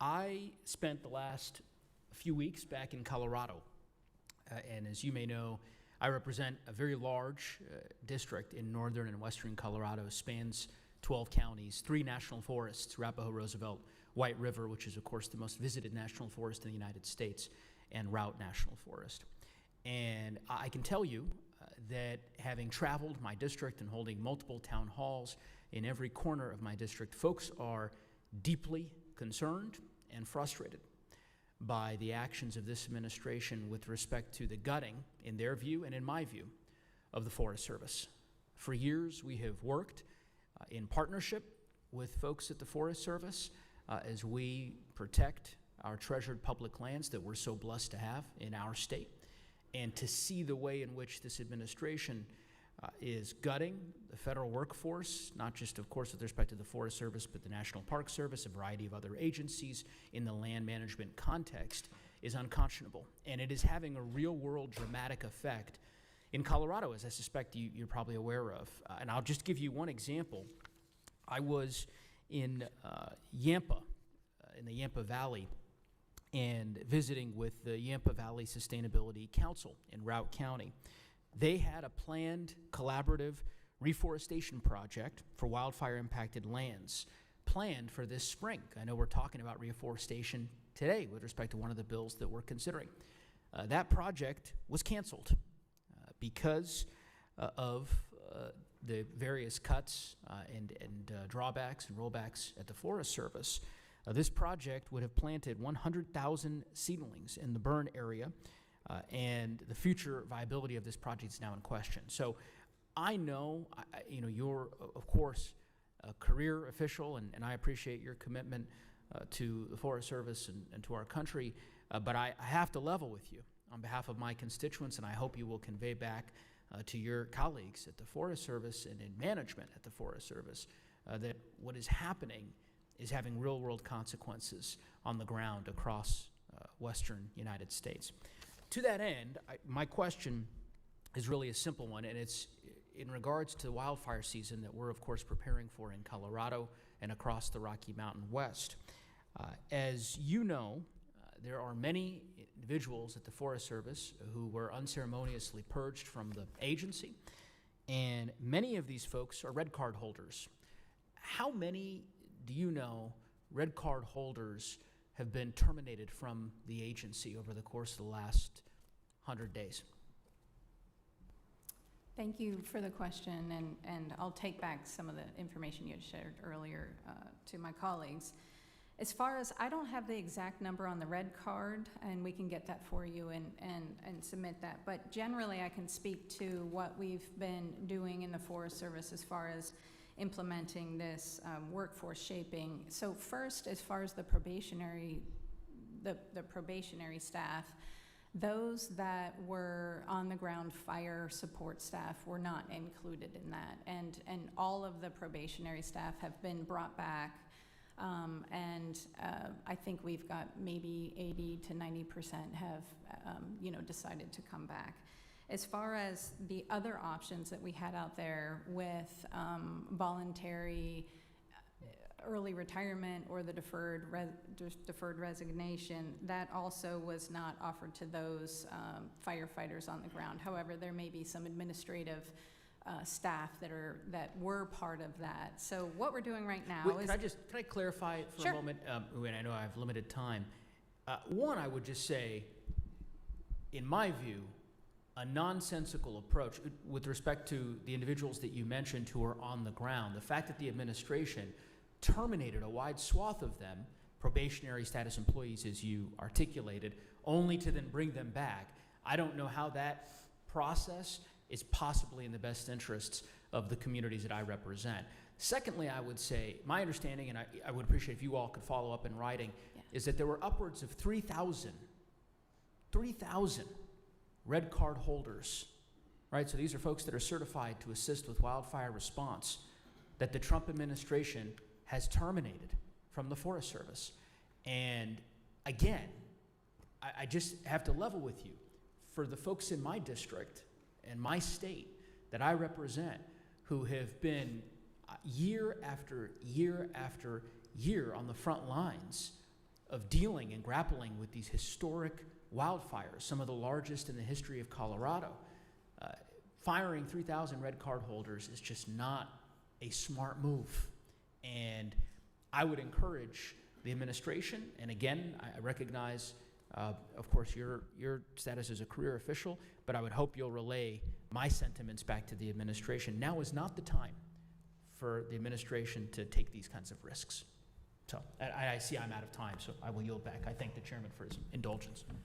I spent the last few weeks back in Colorado, and as you may know, I represent a very large district in northern and western Colorado. It spans 12 counties, 3 national forests, Arapahoe, Roosevelt, White River, which is, of course, the most visited national forest in the United States, and Route National Forest. And I can tell you that having traveled my district and holding multiple town halls in every corner of my district, folks are deeply concerned and frustrated by the actions of this administration with respect to the gutting, in their view and in my view, of the Forest Service. For years, we have worked in partnership with folks at the Forest Service as we protect our treasured public lands that we're so blessed to have in our state. And to see the way in which this administration is gutting the federal workforce, not just, of course, with respect to the Forest Service, but the National Park Service, a variety of other agencies in the land management context, is unconscionable. And it is having a real-world dramatic effect in Colorado, as I suspect you're probably aware of. And I'll just give you one example. I was in Yampa, in the Yampa Valley, and visiting with the Yampa Valley Sustainability Council in Routt County. They had a planned collaborative reforestation project for wildfire-impacted lands planned for this spring. I know we're talking about reforestation today with respect to one of the bills that we're considering. That project was canceled because of the various cuts and drawbacks and rollbacks at the Forest Service. This project would have planted 100,000 seedlings in the burn area, and the future viability of this project is now in question. So I know, you're, of course, a career official, and I appreciate your commitment to the Forest Service and to our country, but I have to level with you on behalf of my constituents, and I hope you will convey back to your colleagues at the Forest Service and in management at the Forest Service that what is happening is having real-world consequences on the ground across western United States. To that end, my question is really a simple one, and it's in regards to the wildfire season that we're, of course, preparing for in Colorado and across the Rocky Mountain West. As you know, there are many individuals at the Forest Service who were unceremoniously purged from the agency, and many of these folks are red card holders. How many do you know red card holders have been terminated from the agency over the course of the last 100 days? Thank you for the question, and I'll take back some of the information you had shared earlier to my colleagues. As far as, I don't have the exact number on the red card, and we can get that for you and submit that, but generally I can speak to what we've been doing in the Forest Service as far as implementing this workforce shaping. So first, as far as the probationary staff, those that were on the ground fire support staff were not included in that, and all of the probationary staff have been brought back, and I think we've got maybe 80 to 90% have decided to come back. As far as the other options that we had out there with voluntary early retirement or the deferred resignation, that also was not offered to those firefighters on the ground. However, there may be some administrative staff that were part of that. So what we're doing right now is... Can I clarify for a moment? And I know I have limited time. One, I would just say, in my view, a nonsensical approach with respect to the individuals that you mentioned who are on the ground. The fact that the administration terminated a wide swath of them, probationary status employees as you articulated, only to then bring them back. I don't know how that process is possibly in the best interests of the communities that I represent. Secondly, I would say, my understanding, and I would appreciate if you all could follow up in writing, is that there were upwards of 3,000 red card holders, right? So these are folks that are certified to assist with wildfire response that the Trump administration has terminated from the Forest Service. And again, I just have to level with you. For the folks in my district and my state that I represent who have been year after year after year on the front lines of dealing and grappling with these historic wildfires, some of the largest in the history of Colorado. Firing 3,000 red card holders is just not a smart move. And I would encourage the administration, and again, I recognize, of course, your status as a career official, but I would hope you'll relay my sentiments back to the administration. Now is not the time for the administration to take these kinds of risks. So I see I'm out of time, so I will yield back. I thank the chairman for his indulgence.